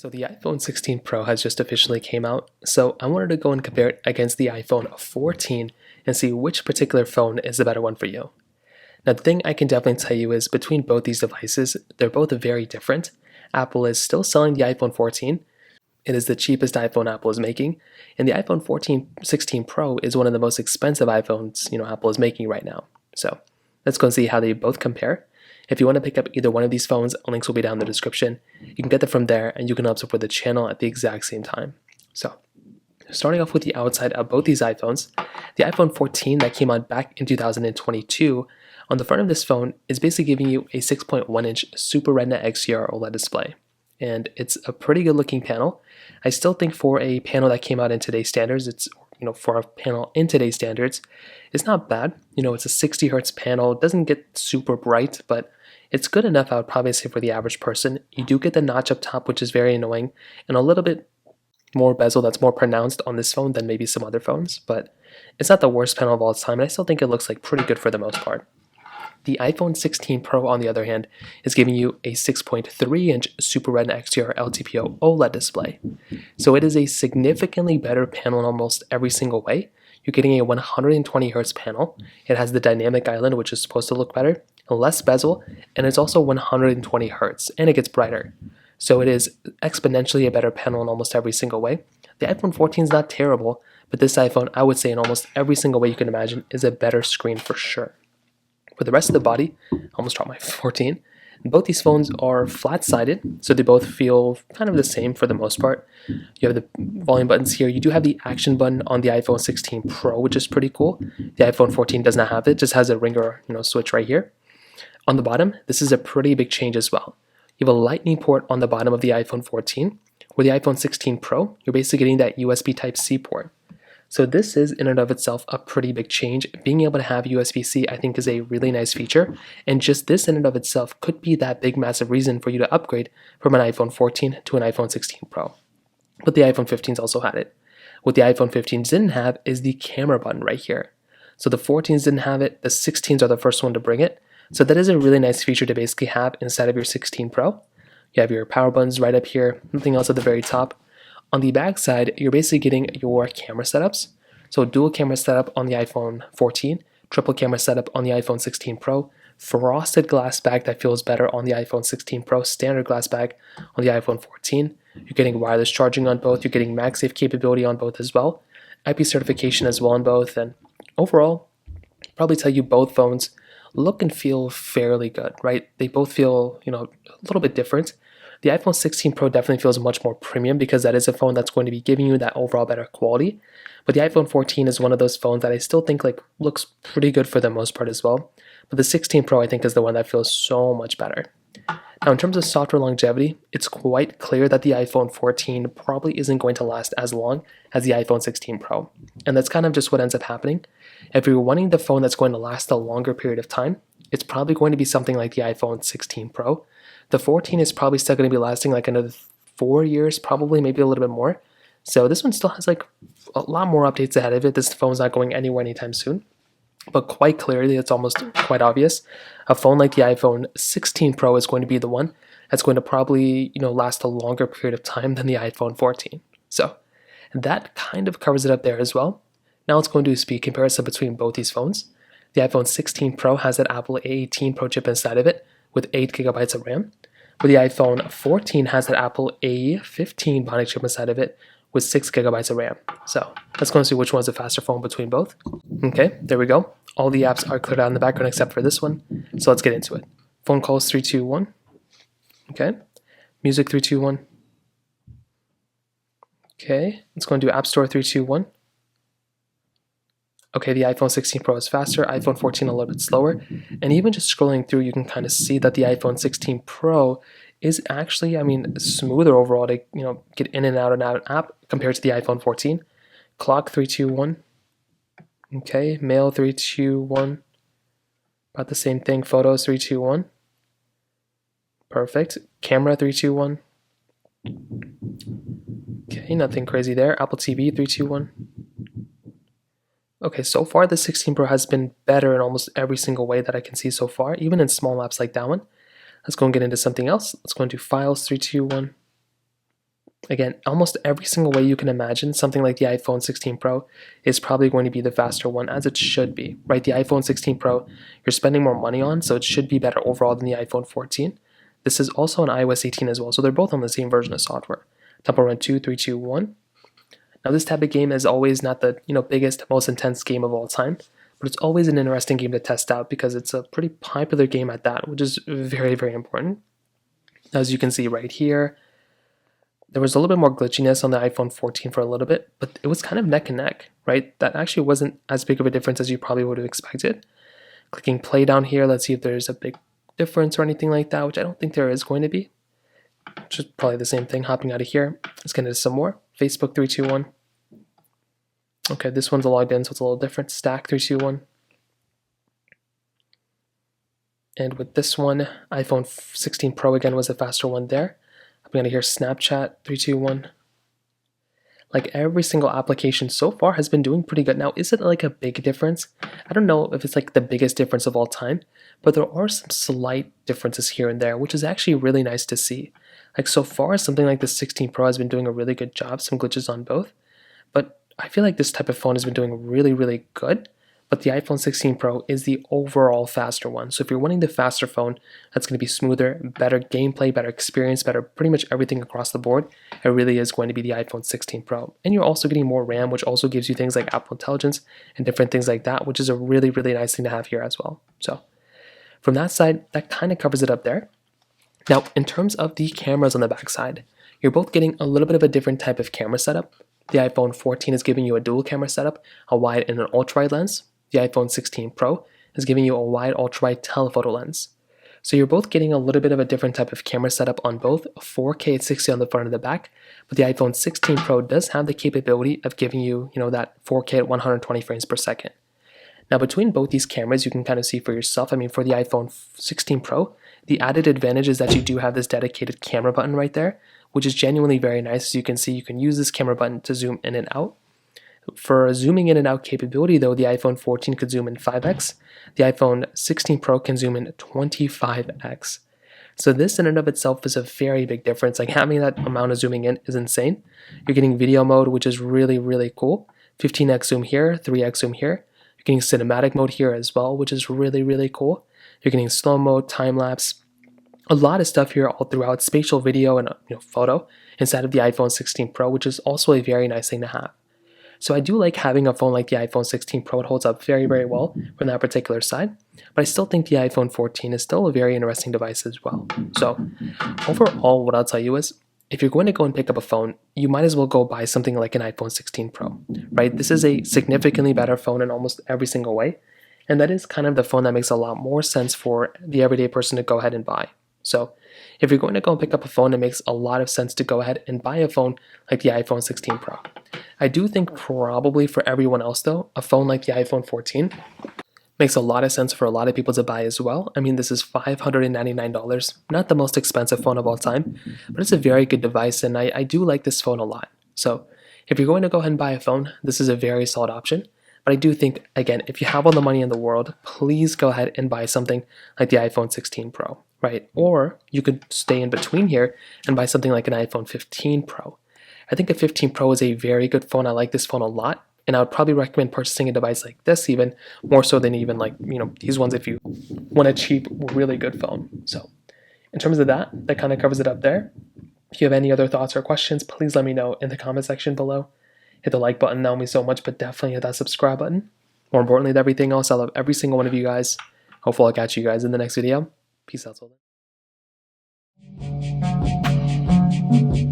So the iPhone 16 Pro has just officially came out, so I wanted to go and compare it against the iPhone 14 and see which particular phone is the better one for you. Now the thing I can definitely tell you is between both these devices, they're both very different. Apple is still selling the iPhone 14. It is the cheapest iPhone Apple is making, and the iPhone 16 Pro is one of the most expensive iPhones, Apple is making right now. So let's go and see how they both compare. If you want to pick up either one of these phones, links will be down in the description. You can get them from there and you can help support the channel at the exact same time. So, starting off with the outside of both these iPhones, the iPhone 14 that came out back in 2022, on the front of this phone is basically giving you a 6.1-inch Super Retina XDR OLED display. And it's a pretty good looking panel. I still think for a panel that came out in today's standards, it's not bad. It's a 60 hertz panel. It doesn't get super bright, but it's good enough, I would probably say, for the average person. You do get the notch up top, which is very annoying, and a little bit more bezel that's more pronounced on this phone than maybe some other phones, but it's not the worst panel of all time, and I still think it looks like pretty good for the most part. The iPhone 16 Pro, on the other hand, is giving you a 6.3-inch Super Retina XDR LTPO OLED display. So it is a significantly better panel in almost every single way. You're getting a 120 hertz panel. It has the dynamic island, which is supposed to look better, less bezel, and it's also 120 hertz, and it gets brighter. So it is exponentially a better panel in almost every single way. The iPhone 14 is not terrible, but this iPhone, I would say in almost every single way you can imagine, is a better screen for sure. For the rest of the body, I almost dropped my 14. Both these phones are flat-sided, so they both feel kind of the same for the most part. You have the volume buttons here. You do have the action button on the iPhone 16 Pro, which is pretty cool. The iPhone 14 does not have it, just has a ringer, switch right here. On the bottom, this is a pretty big change as well. You have a lightning port on the bottom of the iPhone 14. With the iPhone 16 Pro, you're basically getting that USB Type-C port. So this is in and of itself a pretty big change. Being able to have USB-C, I think, is a really nice feature, and just this in and of itself could be that big massive reason for you to upgrade from an iPhone 14 to an iPhone 16 Pro. But the iPhone 15s also had it. What the iPhone 15s didn't have is the camera button right here. So the 14s didn't have it, the 16s are the first one to bring it. So that is a really nice feature to basically have inside of your 16 Pro. You have your power buttons right up here, nothing else at the very top. On the back side, you're basically getting your camera setups. So dual camera setup on the iPhone 14, triple camera setup on the iPhone 16 Pro, frosted glass back that feels better on the iPhone 16 Pro, standard glass back on the iPhone 14. You're getting wireless charging on both, you're getting MagSafe capability on both as well, IP certification as well on both, and overall, I'd probably tell you both phones look and feel fairly good, right? They both feel, a little bit different. The iPhone 16 Pro definitely feels much more premium because that is a phone that's going to be giving you that overall better quality. But the iPhone 14 is one of those phones that I still think looks pretty good for the most part as well. But the 16 Pro I think is the one that feels so much better. Now in terms of software longevity, it's quite clear that the iPhone 14 probably isn't going to last as long as the iPhone 16 Pro. And that's kind of just what ends up happening. If you're wanting the phone that's going to last a longer period of time, it's probably going to be something like the iPhone 16 Pro. The 14 is probably still going to be lasting another 4 years, probably, maybe a little bit more. So this one still has a lot more updates ahead of it. This phone's not going anywhere anytime soon. But quite clearly, it's almost quite obvious. A phone like the iPhone 16 Pro is going to be the one that's going to probably, last a longer period of time than the iPhone 14. So that kind of covers it up there as well. Now let's go and do a speed comparison between both these phones. The iPhone 16 Pro has that Apple A18 Pro chip inside of it with 8 gigabytes of RAM. But the iPhone 14 has that Apple A15 Bionic chip inside of it with 6 gigabytes of RAM. So let's go and see which one's the faster phone between both. Okay, there we go. All the apps are cleared out in the background except for this one. So let's get into it. Phone calls 3, 2, 1. Okay. Music 3, 2, 1. Okay, let's go and do App Store 3, 2, 1. Okay, the iPhone 16 Pro is faster, iPhone 14 a little bit slower, and even just scrolling through, you can kind of see that the iPhone 16 Pro is actually, smoother overall to, get in and out of app compared to the iPhone 14. Clock 3, 2, 1. Okay, mail 3, 2, 1. About the same thing. Photos 3, 2, 1. Perfect. Camera 3, 2, 1. Okay, nothing crazy there. Apple TV 3, 2, 1. Okay, so far the 16 Pro has been better in almost every single way that I can see so far, even in small apps like that one. Let's go and get into something else. Let's go into Files 3, 2, 1. Again, almost every single way you can imagine, something like the iPhone 16 Pro is probably going to be the faster one, as it should be, right? The iPhone 16 Pro, you're spending more money on, so it should be better overall than the iPhone 14. This is also on iOS 18 as well, so they're both on the same version of software. Tempo Run 2, 3, 2, 1. Now, this type of game is always not the biggest, most intense game of all time, but it's always an interesting game to test out because it's a pretty popular game at that, which is very, very important. As you can see right here, there was a little bit more glitchiness on the iPhone 14 for a little bit, but it was kind of neck and neck, right? That actually wasn't as big of a difference as you probably would have expected. Clicking play down here, let's see if there's a big difference or anything like that, which I don't think there is going to be. Which is probably the same thing. Hopping out of here, let's get into some more. Facebook 321. Okay, this one's logged in, so it's a little different. Stack 321. And with this one, iPhone 16 Pro again was a faster one there. I'm going to hear Snapchat 321. Like every single application so far has been doing pretty good. Now, is it like a big difference? I don't know if it's like the biggest difference of all time, but there are some slight differences here and there, which is actually really nice to see. Like so far, something like the 16 Pro has been doing a really good job, some glitches on both, but I feel like this type of phone has been doing really, really good. But the iPhone 16 Pro is the overall faster one. So if you're wanting the faster phone that's going to be smoother, better gameplay, better experience, better pretty much everything across the board, it really is going to be the iPhone 16 Pro. And you're also getting more RAM, which also gives you things like Apple Intelligence and different things like that, which is a really, really nice thing to have here as well. So from that side, that kind of covers it up there. Now, in terms of the cameras on the back side, you're both getting a little bit of a different type of camera setup. The iPhone 14 is giving you a dual camera setup, a wide and an ultra-wide lens. The iPhone 16 Pro is giving you a wide ultra-wide telephoto lens. So you're both getting a little bit of a different type of camera setup on both, 4K at 60 on the front and the back, but the iPhone 16 Pro does have the capability of giving you, that 4K at 120 frames per second. Now, between both these cameras, you can kind of see for yourself. I mean, for the iPhone 16 Pro, the added advantage is that you do have this dedicated camera button right there, which is genuinely very nice. As you can see, you can use this camera button to zoom in and out. For zooming in and out capability, though, the iPhone 14 could zoom in 5x. The iPhone 16 Pro can zoom in 25x. So this in and of itself is a very big difference. Like having that amount of zooming in is insane. You're getting video mode, which is really, really cool. 15x zoom here, 3x zoom here. You're getting cinematic mode here as well, which is really, really cool. You're getting slow mode, time lapse, a lot of stuff here all throughout, spatial video and photo inside of the iPhone 16 Pro, which is also a very nice thing to have. So I do like having a phone like the iPhone 16 Pro. It holds up very, very well from that particular side. But I still think the iPhone 14 is still a very interesting device as well. So overall, what I'll tell you is, if you're going to go and pick up a phone, you might as well go buy something like an iPhone 16 Pro, right? This is a significantly better phone in almost every single way. And that is kind of the phone that makes a lot more sense for the everyday person to go ahead and buy. So if you're going to go and pick up a phone, it makes a lot of sense to go ahead and buy a phone like the iPhone 16 Pro. I do think probably for everyone else, though, a phone like the iPhone 14 makes a lot of sense for a lot of people to buy as well. I mean, this is $599, not the most expensive phone of all time, but it's a very good device, and I do like this phone a lot. So if you're going to go ahead and buy a phone, this is a very solid option. But I do think, again, if you have all the money in the world, please go ahead and buy something like the iPhone 16 Pro, right? Or you could stay in between here and buy something like an iPhone 15 Pro. I think a 15 Pro is a very good phone. I like this phone a lot, and I would probably recommend purchasing a device like this even more so than even like, these ones if you want a cheap, really good phone. So in terms of that kind of covers it up there. If you have any other thoughts or questions, please let me know in the comment section below. Hit the like button, that would mean so much, but definitely hit that subscribe button. More importantly than everything else, I love every single one of you guys. Hopefully I'll catch you guys in the next video. Peace out till then.